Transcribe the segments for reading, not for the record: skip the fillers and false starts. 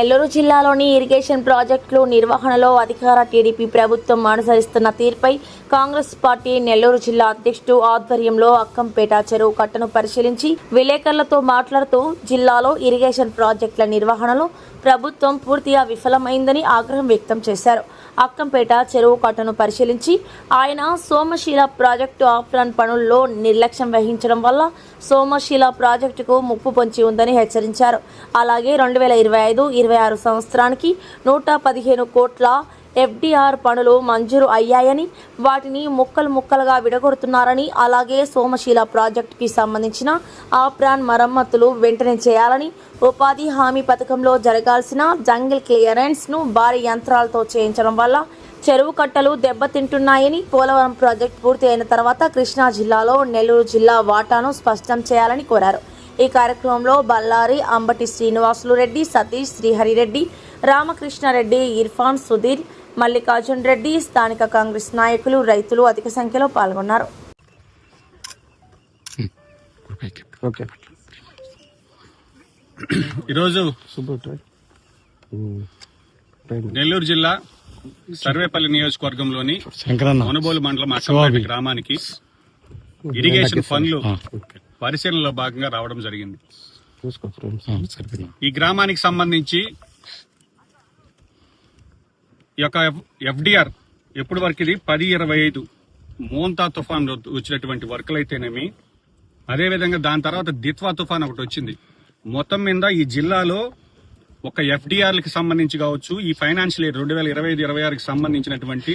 నెల్లూరు జిల్లాలోని ఇరిగేషన్ ప్రాజెక్టులు నిర్వహణలో అధికార టీడీపీ ప్రభుత్వం అనుసరిస్తున్న తీరుపై కాంగ్రెస్ పార్టీ నెల్లూరు జిల్లా అధ్యక్షుడు ఆధ్వర్యంలో అక్కంపేట చెరువు కట్టను పరిశీలించి విలేకరులతో మాట్లాడుతూ జిల్లాలో ఇరిగేషన్ ప్రాజెక్టుల నిర్వహణలో ప్రభుత్వం పూర్తిగా విఫలమైందని ఆగ్రహం వ్యక్తం చేశారు. అక్కంపేట చెరువు కట్టను పరిశీలించి ఆయన సోమశీల ప్రాజెక్టు ఆఫ్రాన్ పనుల్లో నిర్లక్ష్యం వహించడం వల్ల సోమశీల ప్రాజెక్టుకు ముప్పు పొంచి ఉందని హెచ్చరించారు. అలాగే 2025-26 సంవత్సరానికి 115 కోట్ల FDR పనులు మంజూరు అయ్యాయని, వాటిని ముక్కలుగా విడగొడుతున్నారని, అలాగే సోమశీల ప్రాజెక్టుకి సంబంధించిన ఆప్రాన్ మరమ్మతులు వెంటనే చేయాలని, ఉపాధి హామీ పథకంలో జరగాల్సిన జంగిల్ క్లియరెన్స్ను భారీ యంత్రాలతో చేయించడం వల్ల చెరువు కట్టలు దెబ్బతింటున్నాయని, పోలవరం ప్రాజెక్టు పూర్తి అయిన తర్వాత కృష్ణా జిల్లాలో నెల్లూరు జిల్లా వాటాను స్పష్టం చేయాలని కోరారు. ఈ కార్యక్రమంలో బల్లారి, అంబటి శ్రీనివాసులు రెడ్డి, సతీష్, శ్రీహరిరెడ్డి, రామకృష్ణారెడ్డి, ఇర్ఫాన్, సుధీర్, మల్లికార్జున్ రెడ్డి, స్థానిక కాంగ్రెస్ నాయకులు, రైతులు అధిక సంఖ్యలో పాల్గొన్నారు. ఈరోజు నెల్లూరు జిల్లా సర్వేపల్లి నియోజకవర్గంలోని మునబోలు మండలం అసంపేట గ్రామానికి ఇరిగేషన్ పనులు పరిశీలనలో భాగంగా రావడం జరిగింది. ఈ గ్రామానికి సంబంధించి ఈ యొక్క FDR ఎప్పటి వరకు ఇది 10-25 మోంతా తుఫాన్ వచ్చినటువంటి వర్కులు అయితేనేమి, అదేవిధంగా దాని తర్వాత దిత్వా తుఫాన్ ఒకటి వచ్చింది. మొత్తం మీద ఈ జిల్లాలో ఒక FDRలకి సంబంధించి కావచ్చు, ఈ ఫైనాన్షియల్ ఇయర్ 2025-26కి సంబంధించినటువంటి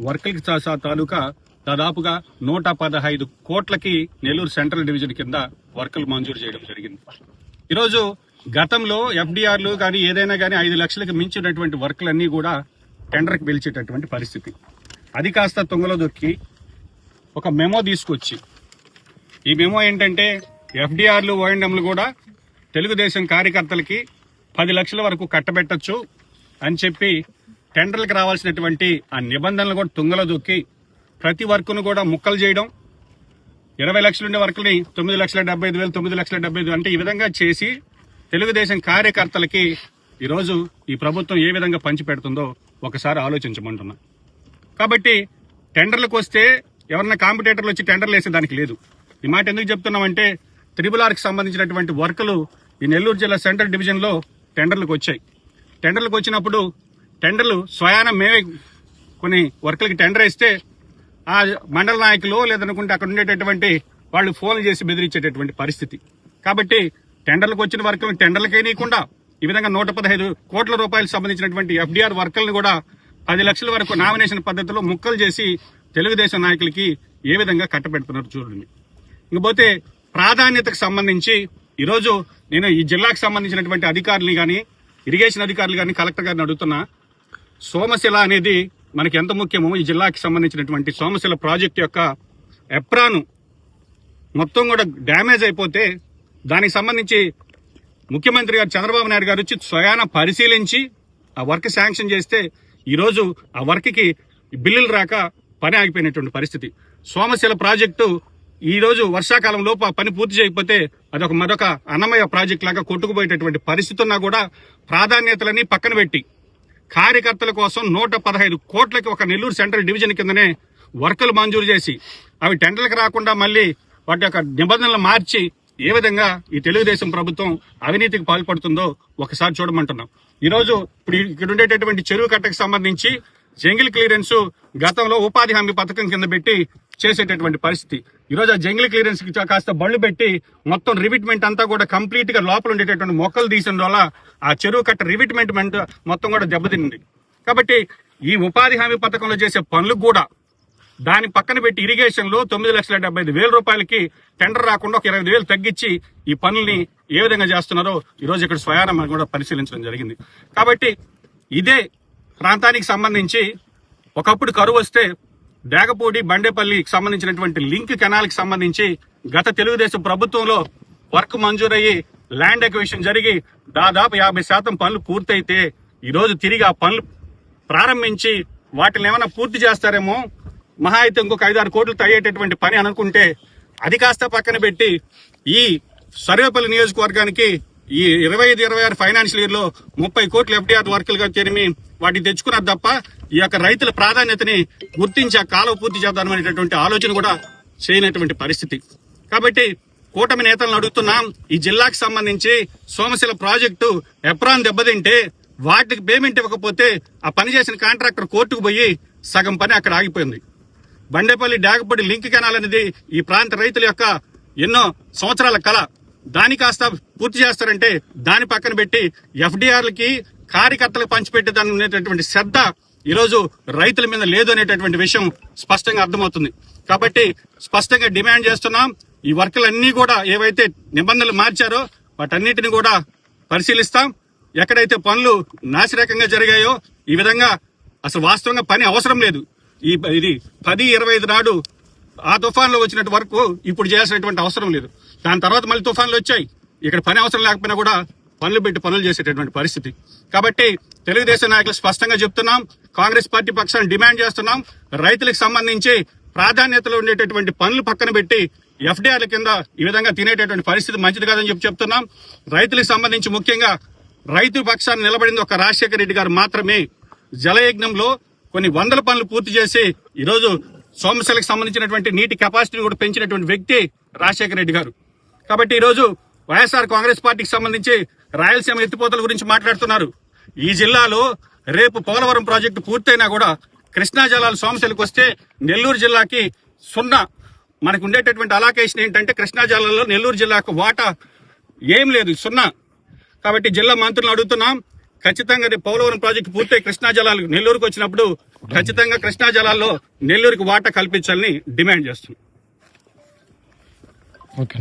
వర్కులకి తాలూకా దాదాపుగా 115 కోట్లకి నెల్లూరు సెంట్రల్ డివిజన్ కింద వర్కులు మంజూరు చేయడం జరిగింది. ఈరోజు గతంలో FDRలు కానీ ఏదైనా కానీ 5 లక్షలకు మించినటువంటి వర్కులన్నీ కూడా టెండర్కి పిలిచేటటువంటి పరిస్థితి. అది కాస్త తుంగలో దొక్కి ఒక మెమో తీసుకొచ్చి, ఈ మెమో ఏంటంటే FDRలు ఓఎండ్ఎంలు కూడా తెలుగుదేశం కార్యకర్తలకి 10 లక్షల వరకు కట్టబెట్టచ్చు అని చెప్పి టెండర్లకు రావాల్సినటువంటి ఆ నిబంధనలు కూడా తుంగలో దొక్కి ప్రతి వర్కును కూడా ముక్కలు చేయడం, 20 లక్షలు ఉండే వర్కుని 9,75,000, 9,75,000 అంటే ఈ విధంగా చేసి తెలుగుదేశం కార్యకర్తలకి ఈరోజు ఈ ప్రభుత్వం ఏ విధంగా పంచిపెడుతుందో ఒకసారి ఆలోచించమంటున్నా. కాబట్టి టెండర్లకు వస్తే ఎవరన్నా కాంపిటేటర్లు వచ్చి టెండర్లు వేసే దానికి లేదు. ఈ మాట ఎందుకు చెప్తున్నామంటే RRRకి సంబంధించినటువంటి వర్కులు ఈ నెల్లూరు జిల్లా సెంట్రల్ డివిజన్ లో టెండర్లకు వచ్చాయి. టెండర్లకు వచ్చినప్పుడు టెండర్లు స్వయాన మేమే కొన్ని వర్కులకి టెండర్ ఇస్తే ఆ మండల నాయకులు లేదనుకుంటే అక్కడ ఉండేటటువంటి వాళ్ళు ఫోన్లు చేసి బెదిరించేటటువంటి పరిస్థితి. కాబట్టి టెండర్లకు వచ్చిన వర్కులను టెండర్లకే నీయకుండా ఈ విధంగా 115 కోట్ల రూపాయలకు సంబంధించినటువంటి FDR వర్కులను కూడా 10 లక్షల వరకు నామినేషన్ పద్ధతిలో ముక్కలు చేసి తెలుగుదేశం నాయకులకి ఏ విధంగా కట్టబెడుతున్నారు చూడండి. ఇంకపోతే ప్రాధాన్యతకు సంబంధించి ఈరోజు నేను ఈ జిల్లాకు సంబంధించినటువంటి అధికారులు కానీ, ఇరిగేషన్ అధికారులు కానీ, కలెక్టర్ గారిని అడుగుతున్నా. సోమశిల అనేది మనకి ఎంత ముఖ్యమో ఈ జిల్లాకి సంబంధించినటువంటి సోమశిల ప్రాజెక్టు యొక్క ఎప్రాను మొత్తం కూడా డ్యామేజ్ అయిపోతే దానికి సంబంధించి ముఖ్యమంత్రి గారు చంద్రబాబు నాయుడు గారు వచ్చి స్వయాన పరిశీలించి ఆ వర్క్ శాంక్షన్ చేస్తే ఈరోజు ఆ వర్క్కి బిల్లులు రాక పని ఆగిపోయినటువంటి పరిస్థితి. సోమశిల ప్రాజెక్టు ఈ రోజు వర్షాకాలం లోపు ఆ పని పూర్తి చేయకపోతే అదొక మరొక అన్నమయ్య ప్రాజెక్టు లాగా కొట్టుకుపోయేటటువంటి పరిస్థితి ఉన్నా కూడా ప్రాధాన్యతలని పక్కన పెట్టి కార్యకర్తల కోసం 115 కోట్లకి ఒక నెల్లూరు సెంట్రల్ డివిజన్ కిందనే వర్కులు మంజూరు చేసి అవి టెండర్లకు రాకుండా మళ్ళీ వాటి యొక్క నిబంధనలు మార్చి ఏ విధంగా ఈ తెలుగుదేశం ప్రభుత్వం అవినీతికి పాల్పడుతుందో ఒకసారి చూడమంటున్నాం. ఈరోజు ఇప్పుడు ఇక్కడ ఉండేటటువంటి చెరువు కట్టకు సంబంధించి జంగిల్ క్లియరెన్స్ గతంలో ఉపాధి హామీ పథకం కింద పెట్టి చేసేటటువంటి పరిస్థితి. ఈరోజు ఆ జంగిల్ క్లియరెన్స్ కి కాస్త బళ్ళు పెట్టి మొత్తం రివిట్మెంట్ అంతా కూడా కంప్లీట్ గా లోపల ఉండేటటువంటి మొక్కలు తీసిన వల్ల ఆ చెరువు కట్ట రివిట్మెంట్ మొత్తం కూడా దెబ్బతింది. కాబట్టి ఈ ఉపాధి హామీ పథకంలో చేసే పనులు కూడా దాని పక్కన పెట్టి ఇరిగేషన్ లో 9,75,000 రూపాయలకి టెండర్ రాకుండా ఒక 20,000 తగ్గించి ఈ పనుల్ని ఏ విధంగా చేస్తున్నారో ఈరోజు ఇక్కడ స్వయాన మనం కూడా పరిశీలించడం జరిగింది. కాబట్టి ఇదే ప్రాంతానికి సంబంధించి ఒకప్పుడు కరువు వస్తే డేగపూడి, బండేపల్లికి సంబంధించినటువంటి లింక్ కెనాల్కి సంబంధించి గత తెలుగుదేశం ప్రభుత్వంలో వర్క్ మంజూరయ్యి ల్యాండ్ ఎక్విజిషన్ జరిగి దాదాపు 50% పనులు పూర్తయితే ఈరోజు తిరిగి ఆ పనులు ప్రారంభించి వాటిని ఏమైనా పూర్తి చేస్తారేమో, మహా అయితే ఇంకొక 5-6 కోట్లతో అయ్యేటటువంటి పని అనుకుంటే అది కాస్త పక్కన పెట్టి ఈ సర్వేపల్లి నియోజకవర్గానికి ఈ 25-26 ఫైనాన్షియల్ ఇయర్ లో 30 కోట్ల ఎఫ్డీఆర్ వర్కులుగా చేరి వాటిని తెచ్చుకున్నారు తప్ప ఈ యొక్క రైతుల ప్రాధాన్యతని గుర్తించి ఆ కాలువ పూర్తి చేద్దామనేటటువంటి ఆలోచన కూడా చేయనటువంటి పరిస్థితి. కాబట్టి కూటమి నేతలను అడుగుతున్నాం, ఈ జిల్లాకు సంబంధించి సోమశిల ప్రాజెక్టు ఎప్రాన్ దెబ్బతింటే వాటికి పేమెంట్ ఇవ్వకపోతే ఆ పని చేసిన కాంట్రాక్టర్ కోర్టుకు పోయి సగం పని అక్కడ ఆగిపోయింది. బండేపల్లి డాగపడి లింక్ కెనాల్ అనేది ఈ ప్రాంత రైతుల యొక్క ఎన్నో సంవత్సరాల కళ. దాని కాస్త పూర్తి చేస్తారంటే దాని పక్కన పెట్టి ఎఫ్డీఆర్లకి కార్యకర్తలకు పంచిపెట్టేదాన్ని ఉండేటటువంటి శ్రద్ధ ఈరోజు రైతుల మీద లేదు అనేటటువంటి విషయం స్పష్టంగా అర్థమవుతుంది. కాబట్టి స్పష్టంగా డిమాండ్ చేస్తున్నాం, ఈ వర్కులన్నీ కూడా ఏవైతే నిబంధనలు మార్చారో వాటన్నిటిని కూడా పరిశీలిస్తాం. ఎక్కడైతే పనులు నాసిరకంగా జరిగాయో ఈ విధంగా అసలు వాస్తవంగా పని అవసరం లేదు. ఇది 10-25 నాడు ఆ తుఫాన్లో వచ్చినట్టు వరకు ఇప్పుడు చేయాల్సినటువంటి అవసరం లేదు. దాని తర్వాత మళ్ళీ తుఫాన్లు వచ్చాయి, ఇక్కడ పని అవసరం లేకపోయినా కూడా పనులు పెట్టి పనులు చేసేటటువంటి పరిస్థితి. కాబట్టి తెలుగుదేశం నాయకులు స్పష్టంగా చెప్తున్నాం, కాంగ్రెస్ పార్టీ పక్షాన్ని డిమాండ్ చేస్తున్నాం, రైతులకు సంబంధించి ప్రాధాన్యతలో ఉండేటటువంటి పనులు పక్కన పెట్టి ఎఫ్డీఆర్ల కింద ఈ విధంగా తినేటటువంటి పరిస్థితి మంచిది కాదని చెప్తున్నాం. రైతులకు సంబంధించి ముఖ్యంగా రైతు పక్షాన్ని నిలబడింది ఒక రాజశేఖర రెడ్డి గారు మాత్రమే. జలయజ్ఞంలో కొన్ని వందల పనులు పూర్తి చేసి ఈరోజు సోమశిలకు సంబంధించినటువంటి నీటి కెపాసిటీని కూడా పెంచినటువంటి వ్యక్తి రాజశేఖర రెడ్డి గారు. కాబట్టి ఈరోజు వైఎస్ఆర్ కాంగ్రెస్ పార్టీకి సంబంధించి రాయలసీమ ఎత్తిపోతల గురించి మాట్లాడుతున్నారు. ఈ జిల్లాలో రేపు పోలవరం ప్రాజెక్టు పూర్తయినా కూడా కృష్ణా జలాలు సోమశిలకు వస్తే నెల్లూరు జిల్లాకి 0. మనకు ఉండేటటువంటి అలాకేషన్ ఏంటంటే కృష్ణా జలాల్లో నెల్లూరు జిల్లాకు వాటా ఏం లేదు, 0. కాబట్టి జిల్లా మంత్రులను అడుగుతున్నాం, ఖచ్చితంగా పోలవరం ప్రాజెక్టు పూర్తయి కృష్ణా జలాలు నెల్లూరుకు వచ్చినప్పుడు ఖచ్చితంగా కృష్ణా జలాల్లో నెల్లూరుకి వాటా కల్పించాలని డిమాండ్ చేస్తున్నాం. ఓకే.